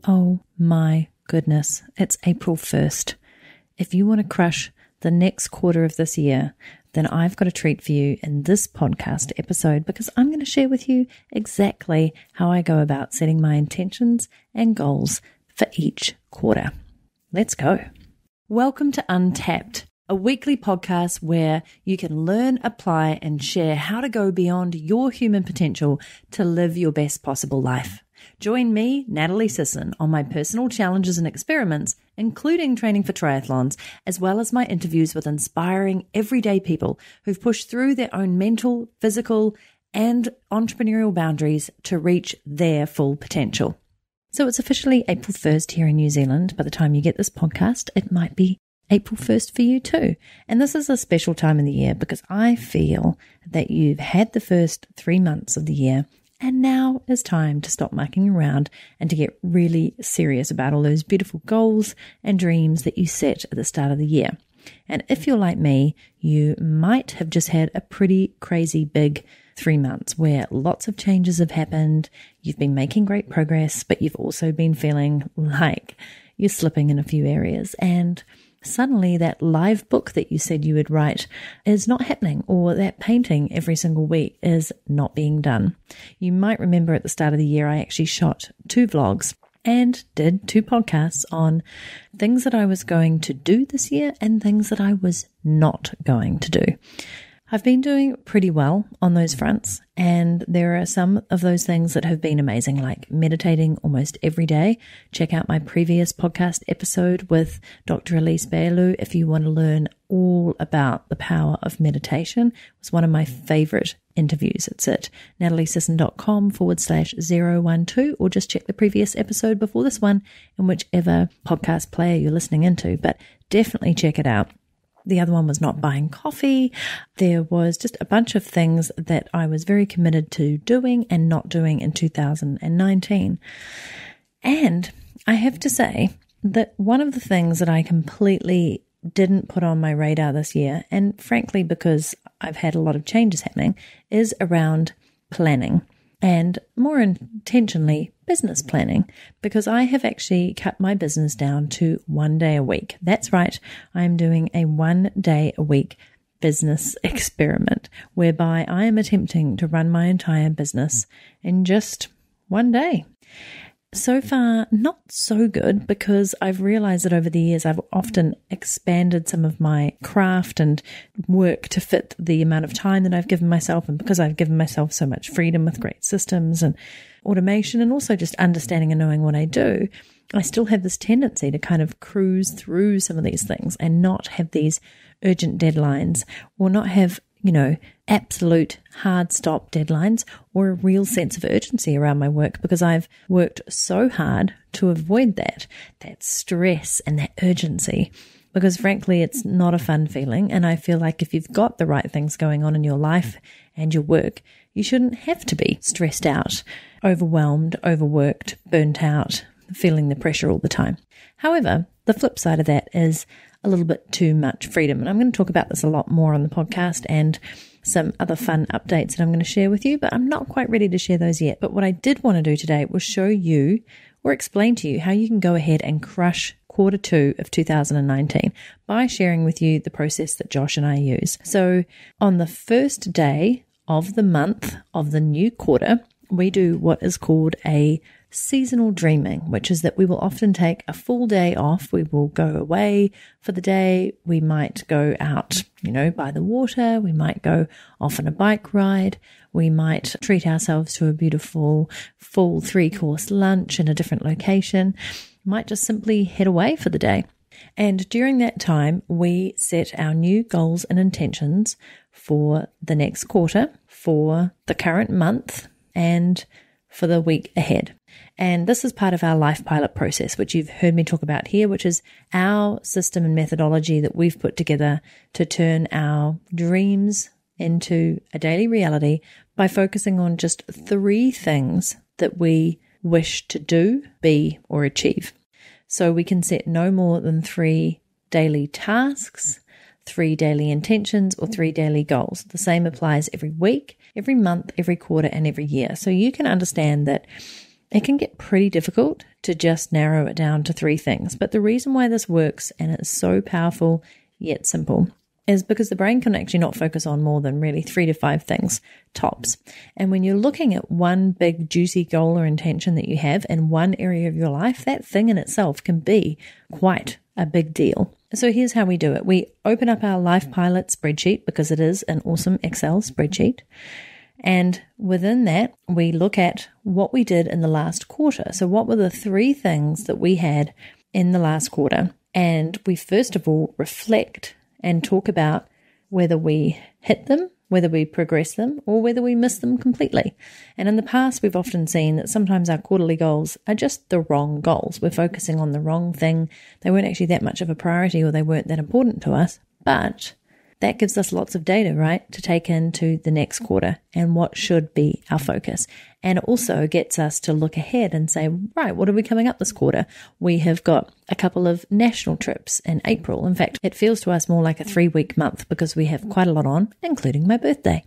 Oh my goodness, it's April 1st. If you want to crush the next quarter of this year, then I've got a treat for you in this podcast episode because I'm going to share with you exactly how I go about setting my intentions and goals for each quarter. Let's go. Welcome to Untapped, a weekly podcast where you can learn, apply, and share how to go beyond your human potential to live your best possible life. Join me, Natalie Sisson, on my personal challenges and experiments, including training for triathlons, as well as my interviews with inspiring everyday people who've pushed through their own mental, physical, and entrepreneurial boundaries to reach their full potential. So it's officially April 1st here in New Zealand. By the time you get this podcast, it might be April 1st for you too. And this is a special time in the year because I feel that you've had the first 3 months of the year and now is time to stop mucking around and to get really serious about all those beautiful goals and dreams that you set at the start of the year. And if you're like me, you might have just had a pretty crazy big 3 months where lots of changes have happened. You've been making great progress, but you've also been feeling like you're slipping in a few areas. And suddenly that live book that you said you would write is not happening, or that painting every single week is not being done. You might remember at the start of the year, I actually shot 2 vlogs and did 2 podcasts on things that I was going to do this year and things that I was not going to do. I've been doing pretty well on those fronts, and there are some of those things that have been amazing, like meditating almost every day. Check out my previous podcast episode with Dr. Elise Bailou if you want to learn all about the power of meditation. It was one of my favorite interviews. It's at nataliesisson.com/012, or just check the previous episode before this one in whichever podcast player you're listening into, but definitely check it out. The other one was not buying coffee. There was just a bunch of things that I was very committed to doing and not doing in 2019. And I have to say that one of the things that I completely didn't put on my radar this year, and frankly because I've had a lot of changes happening, is around planning. And more intentionally, business planning, because I have actually cut my business down to 1 day a week. That's right. I'm doing a 1 day a week business experiment whereby I am attempting to run my entire business in just 1 day. So far, not so good, because I've realized that over the years, I've often expanded some of my craft and work to fit the amount of time that I've given myself. And because I've given myself so much freedom with great systems and automation, and also just understanding and knowing what I do, I still have this tendency to kind of cruise through some of these things and not have these urgent deadlines, or not have, absolute hard stop deadlines or a real sense of urgency around my work, because I've worked so hard to avoid that stress and that urgency, because frankly, it's not a fun feeling. And I feel like if you've got the right things going on in your life and your work, you shouldn't have to be stressed out, overwhelmed, overworked, burnt out, feeling the pressure all the time. However, the flip side of that is a little bit too much freedom. And I'm going to talk about this a lot more on the podcast and some other fun updates that I'm going to share with you, but I'm not quite ready to share those yet. But what I did want to do today was show you or explain to you how you can go ahead and crush quarter 2 of 2019 by sharing with you the process that Josh and I use. So on the first day of the month of the new quarter, we do what is called a seasonal dreaming, which is that we will often take a full day off. We will go away for the day. We might go out, by the water. We might go off on a bike ride. We might treat ourselves to a beautiful full 3-course lunch in a different location. Might just simply head away for the day. And during that time, we set our new goals and intentions for the next quarter, for the current month, and for the week ahead. And this is part of our life pilot process, which you've heard me talk about here, which is our system and methodology that we've put together to turn our dreams into a daily reality by focusing on just 3 things that we wish to do, be, or achieve. So we can set no more than 3 daily tasks, 3 daily intentions, or 3 daily goals. The same applies every week, every month, every quarter, and every year. So you can understand that it can get pretty difficult to just narrow it down to 3 things. But the reason why this works, and it's so powerful yet simple, is because the brain can actually not focus on more than really 3 to 5 things tops. And when you're looking at one big juicy goal or intention that you have in one area of your life, that thing in itself can be quite a big deal. So here's how we do it. We open up our Life Pilot spreadsheet, because it is an awesome Excel spreadsheet. And within that, we look at what we did in the last quarter. So what were the 3 things that we had in the last quarter? And we first of all reflect and talk about whether we hit them, whether we progress them, or whether we miss them completely. And in the past, we've often seen that sometimes our quarterly goals are just the wrong goals. We're focusing on the wrong thing. They weren't actually that much of a priority, or they weren't that important to us. But that gives us lots of data, right, to take into the next quarter and what should be our focus. And it also gets us to look ahead and say, right, what are we coming up this quarter? We have got a couple of national trips in April. In fact, it feels to us more like a 3-week month because we have quite a lot on, including my birthday.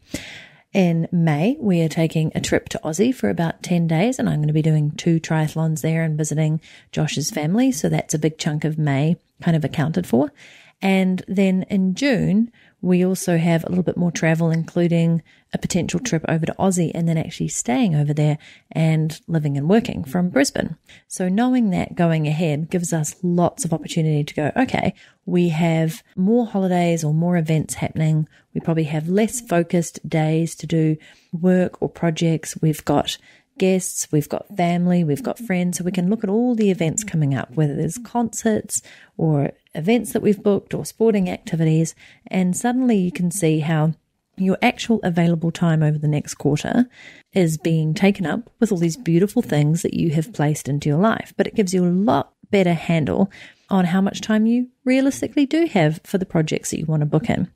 In May, we are taking a trip to Aussie for about 10 days, and I'm going to be doing 2 triathlons there and visiting Josh's family. So that's a big chunk of May kind of accounted for. And then in June, we also have a little bit more travel, including a potential trip over to Aussie and then actually staying over there and living and working from Brisbane. So knowing that going ahead gives us lots of opportunity to go, okay, we have more holidays or more events happening. We probably have less focused days to do work or projects. We've got guests, we've got family, we've got friends, so we can look at all the events coming up, whether there's concerts or events that we've booked or sporting activities, and suddenly you can see how your actual available time over the next quarter is being taken up with all these beautiful things that you have placed into your life. But it gives you a lot better handle on how much time you realistically do have for the projects that you want to book in.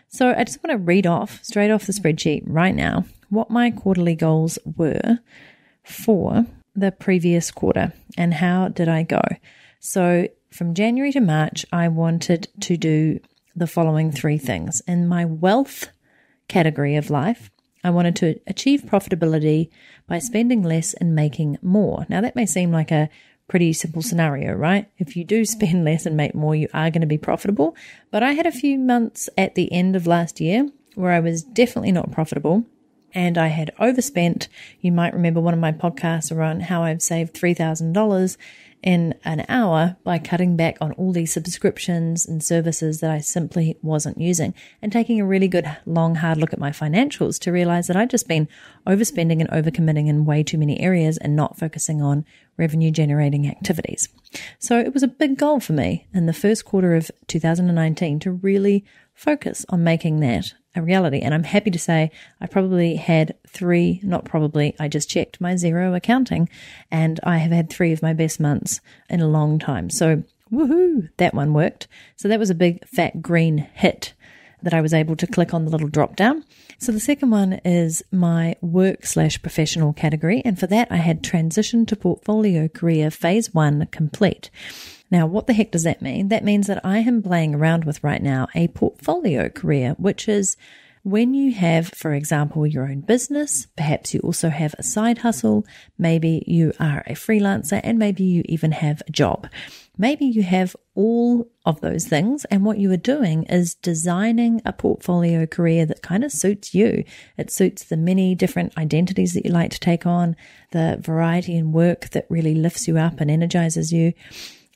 So I just want to read off straight off the spreadsheet right now what my quarterly goals were for the previous quarter and how did I go. So from January to March, I wanted to do the following 3 things. In my wealth category of life, I wanted to achieve profitability by spending less and making more. Now that may seem like a pretty simple scenario, right? If you do spend less and make more, you are going to be profitable. But I had a few months at the end of last year where I was definitely not profitable and I had overspent. You might remember one of my podcasts around how I've saved $3,000 in an hour by cutting back on all these subscriptions and services that I simply wasn't using, and taking a really good long hard look at my financials to realize that I'd just been overspending and overcommitting in way too many areas and not focusing on revenue generating activities. So it was a big goal for me in the first quarter of 2019 to really focus on making that a reality. And I'm happy to say I probably had 3, not probably, I just checked my Xero accounting and I have had 3 of my best months in a long time. So woohoo, that one worked. So that was a big fat green hit that I was able to click on the little drop down. So the second one is my work/professional category. And for that, I had transition to portfolio career phase 1 complete. Now, what the heck does that mean? That means that I am playing around with right now a portfolio career, which is when you have, for example, your own business, perhaps you also have a side hustle, maybe you are a freelancer, and maybe you even have a job. Maybe you have all of those things, and what you are doing is designing a portfolio career that kind of suits you. It suits the many different identities that you like to take on, the variety in work that really lifts you up and energizes you,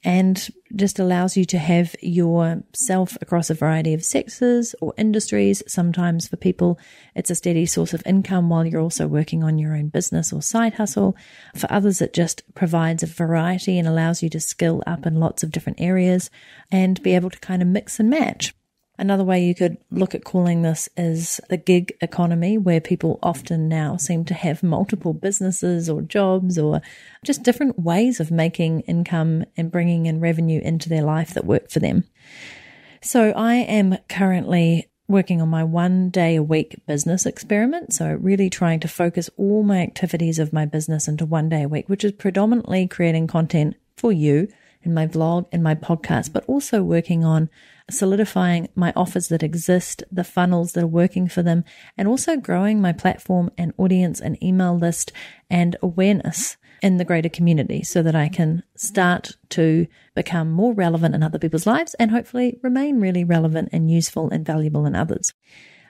and just allows you to have yourself across a variety of sectors or industries. Sometimes for people, it's a steady source of income while you're also working on your own business or side hustle. For others, it just provides a variety and allows you to skill up in lots of different areas and be able to kind of mix and match. Another way you could look at calling this is the gig economy, where people often now seem to have multiple businesses or jobs or just different ways of making income and bringing in revenue into their life that work for them. So I am currently working on my 1 day a week business experiment. So really trying to focus all my activities of my business into 1 day a week, which is predominantly creating content for you in my vlog and my podcast, but also working on solidifying my offers that exist, the funnels that are working for them, and also growing my platform and audience and email list and awareness in the greater community so that I can start to become more relevant in other people's lives and hopefully remain really relevant and useful and valuable in others.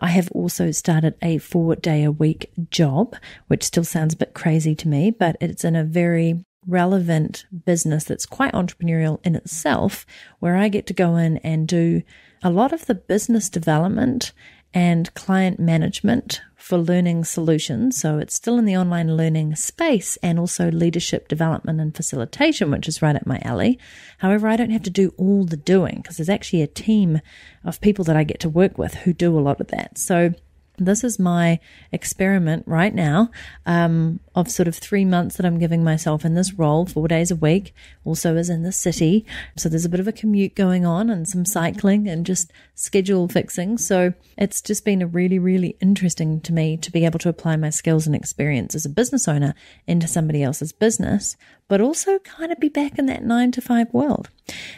I have also started a 4-day-a-week job, which still sounds a bit crazy to me, but it's in a very relevant business that's quite entrepreneurial in itself, where I get to go in and do a lot of the business development and client management for learning solutions. So it's still in the online learning space and also leadership development and facilitation, which is right up my alley. However, I don't have to do all the doing because there's actually a team of people that I get to work with who do a lot of that. So this is my experiment right now of sort of 3 months that I'm giving myself in this role, 4 days a week, also is in the city. So there's a bit of a commute going on and some cycling and just schedule fixing. So it's just been a really, really interesting to me to be able to apply my skills and experience as a business owner into somebody else's business, but also kind of be back in that 9-to-5 world.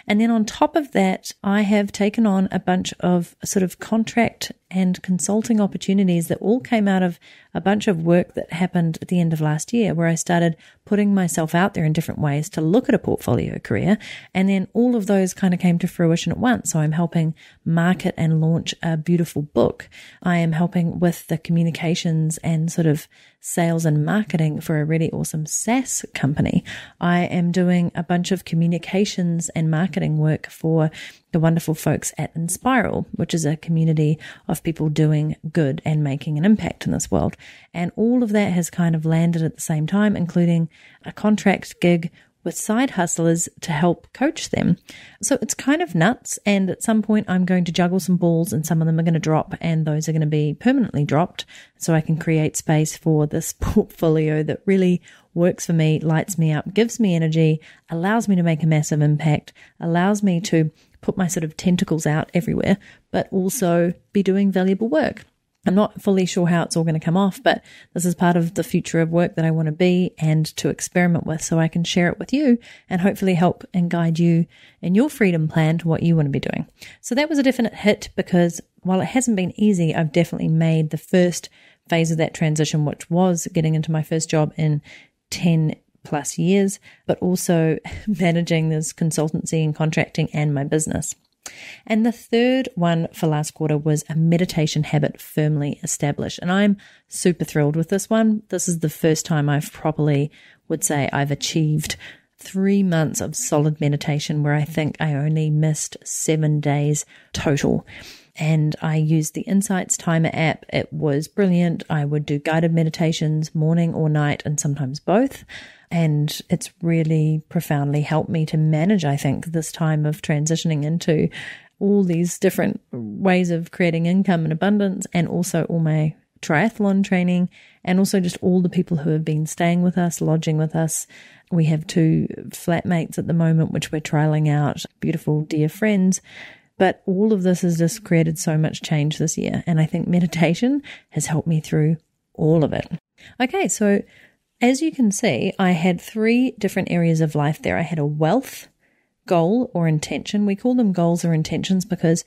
And then on top of that, I have taken on a bunch of sort of contract and consulting opportunities that all came out of a bunch of work that happened at the end of last year, where I started putting myself out there in different ways to look at a portfolio career. And then all of those kind of came to fruition at once. So I'm helping market and launch a beautiful book. I am helping with the communications and sort of sales and marketing for a really awesome SaaS company. I am doing a bunch of communications and marketing work for the wonderful folks at Inspiral, which is a community of people doing good and making an impact in this world. And all of that has kind of landed at the same time, including a contract gig with side hustlers to help coach them. So it's kind of nuts. And at some point I'm going to juggle some balls and some of them are going to drop and those are going to be permanently dropped so I can create space for this portfolio that really works for me, lights me up, gives me energy, allows me to make a massive impact, allows me to put my sort of tentacles out everywhere, but also be doing valuable work. I'm not fully sure how it's all going to come off, but this is part of the future of work that I want to be and to experiment with so I can share it with you and hopefully help and guide you in your freedom plan to what you want to be doing. So that was a definite hit because while it hasn't been easy, I've definitely made the first phase of that transition, which was getting into my first job in 10 plus years, but also managing this consultancy and contracting and my business. And the third one for last quarter was a meditation habit firmly established. And I'm super thrilled with this one. This is the first time I've properly would say I've achieved 3 months of solid meditation where I think I only missed 7 days total. And I used the Insights Timer app. It was brilliant. I would do guided meditations morning or night and sometimes both. And it's really profoundly helped me to manage, I think, this time of transitioning into all these different ways of creating income and abundance, and also all my triathlon training, and also just all the people who have been staying with us, lodging with us. We have 2 flatmates at the moment, which we're trialing out, beautiful dear friends. But all of this has just created so much change this year. And I think meditation has helped me through all of it. Okay, so as you can see, I had 3 different areas of life there. I had a wealth goal or intention. We call them goals or intentions because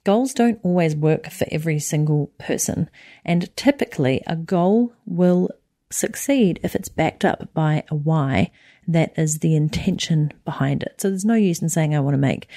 goals don't always work for every single person. And typically a goal will succeed if it's backed up by a why that is the intention behind it. So there's no use in saying I want to make,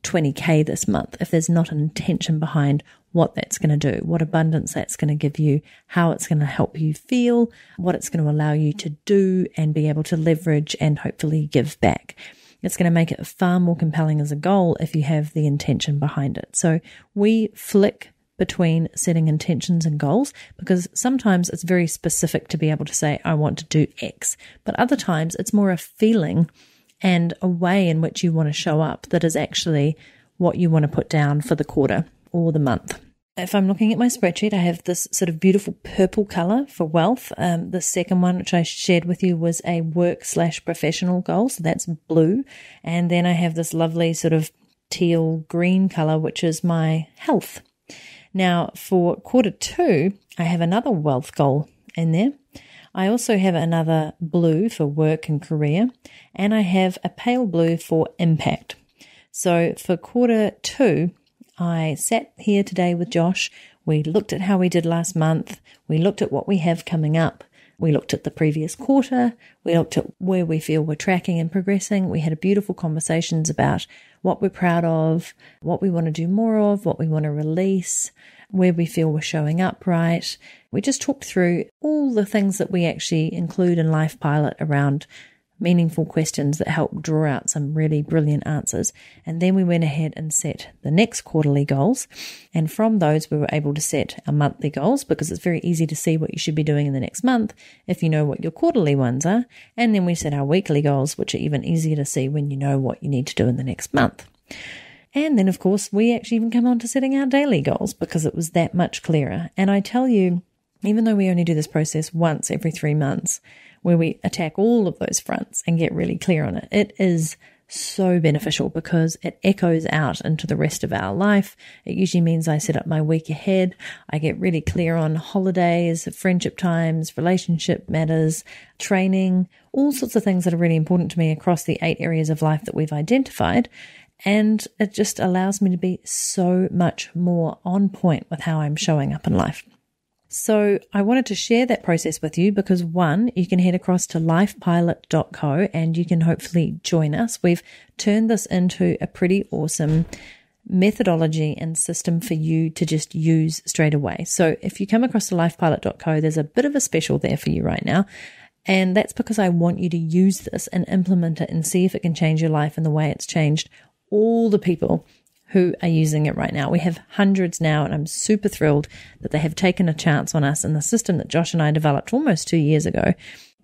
20K this month if there's not an intention behind what that's going to do, what abundance that's going to give you, how it's going to help you feel, what it's going to allow you to do and be able to leverage and hopefully give back. It's going to make it far more compelling as a goal if you have the intention behind it. So we flick between setting intentions and goals because sometimes it's very specific to be able to say, I want to do X, but other times it's more a feeling and a way in which you want to show up that is actually what you want to put down for the quarter or the month. If I'm looking at my spreadsheet, I have this sort of beautiful purple color for wealth. The second one, which I shared with you, was a work/professional goal. So that's blue. And then I have this lovely sort of teal green color, which is my health. Now for quarter 2, I have another wealth goal in there. I also have another blue for work and career, and I have a pale blue for impact. So for quarter 2, I sat here today with Josh. We looked at how we did last month. We looked at what we have coming up. We looked at the previous quarter. We looked at where we feel we're tracking and progressing. We had beautiful conversations about what we're proud of, what we want to do more of, what we want to release, where we feel we're showing up right. We just talked through all the things that we actually include in Life Pilot around meaningful questions that help draw out some really brilliant answers. And then we went ahead and set the next quarterly goals. And from those, we were able to set our monthly goals, because it's very easy to see what you should be doing in the next month if you know what your quarterly ones are. And then we set our weekly goals, which are even easier to see when you know what you need to do in the next month. And then, of course, we actually even come on to setting our daily goals, because it was that much clearer. And I tell you, even though we only do this process once every 3 months, where we attack all of those fronts and get really clear on it, it is so beneficial because it echoes out into the rest of our life. It usually means I set up my week ahead. I get really clear on holidays, friendship times, relationship matters, training, all sorts of things that are really important to me across the 8 areas of life that we've identified. And it just allows me to be so much more on point with how I'm showing up in life. So I wanted to share that process with you because, one, you can head across to lifepilot.co and you can hopefully join us. We've turned this into a pretty awesome methodology and system for you to just use straight away. So if you come across to lifepilot.co, there's a bit of a special there for you right now. And that's because I want you to use this and implement it and see if it can change your life in the way it's changed all the people who are using it right now. We have hundreds now, and I'm super thrilled that they have taken a chance on us and the system that Josh and I developed almost 2 years ago,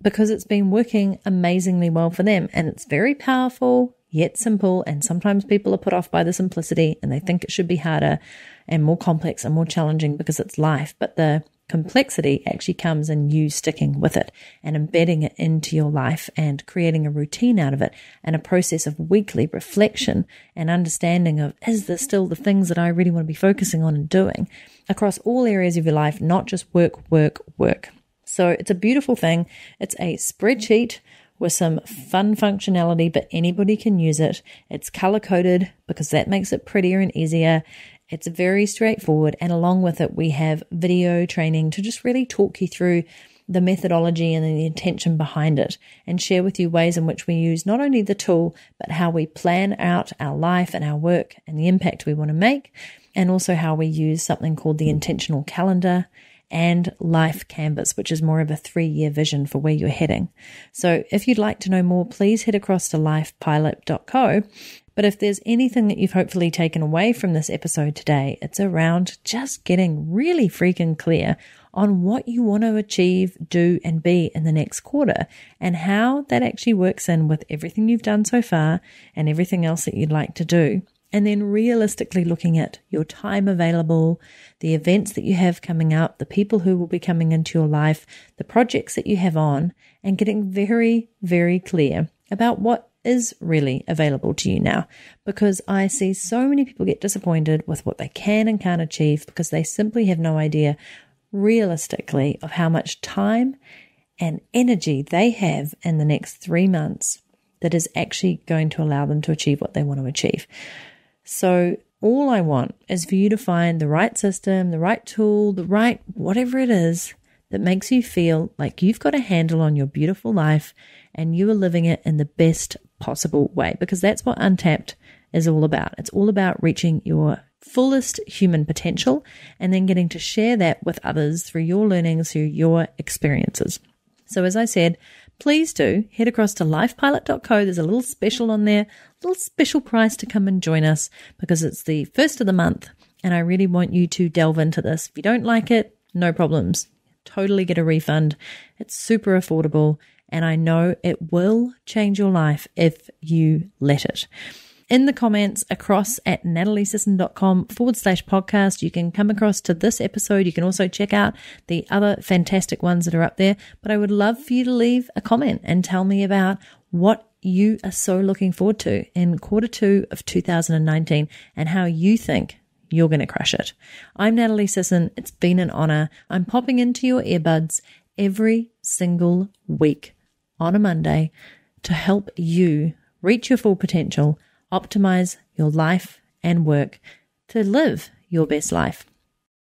because it's been working amazingly well for them. And it's very powerful, yet simple. And sometimes people are put off by the simplicity and they think it should be harder and more complex and more challenging because it's life. But the complexity actually comes in you sticking with it and embedding it into your life and creating a routine out of it and a process of weekly reflection and understanding of, is this still the things that I really want to be focusing on and doing across all areas of your life, not just work, work, work. So it's a beautiful thing. It's a spreadsheet with some fun functionality, but anybody can use it. It's color-coded because that makes it prettier and easier. It's very straightforward, and along with it, we have video training to just really talk you through the methodology and the intention behind it and share with you ways in which we use not only the tool, but how we plan out our life and our work and the impact we want to make, and also how we use something called the intentional calendar and Life Canvas, which is more of a 3-year vision for where you're heading. So if you'd like to know more, please head across to lifepilot.co. But if there's anything that you've hopefully taken away from this episode today, it's around just getting really freaking clear on what you want to achieve, do, and be in the next quarter, and how that actually works in with everything you've done so far and everything else that you'd like to do. And then realistically looking at your time available, the events that you have coming up, the people who will be coming into your life, the projects that you have on, and getting very, very clear about what is really available to you now. Because I see so many people get disappointed with what they can and can't achieve because they simply have no idea realistically of how much time and energy they have in the next 3 months that is actually going to allow them to achieve what they want to achieve. So all I want is for you to find the right system, the right tool, the right whatever it is that makes you feel like you've got a handle on your beautiful life and you are living it in the best possible way, because that's what Untapped is all about. It's all about reaching your fullest human potential and then getting to share that with others through your learnings, through your experiences. So as I said, please do head across to lifepilot.co. There's a little special on there, a little special price to come and join us because it's the first of the month. And I really want you to delve into this. If you don't like it, no problems. Totally get a refund. It's super affordable. And I know it will change your life if you let it. In the comments across at nataliesisson.com/podcast, you can come across to this episode. You can also check out the other fantastic ones that are up there. But I would love for you to leave a comment and tell me about what you are so looking forward to in quarter 2 of 2019 and how you think you're going to crush it. I'm Natalie Sisson. It's been an honor. I'm popping into your earbuds every single week on a Monday to help you reach your full potential, optimize your life and work to live your best life.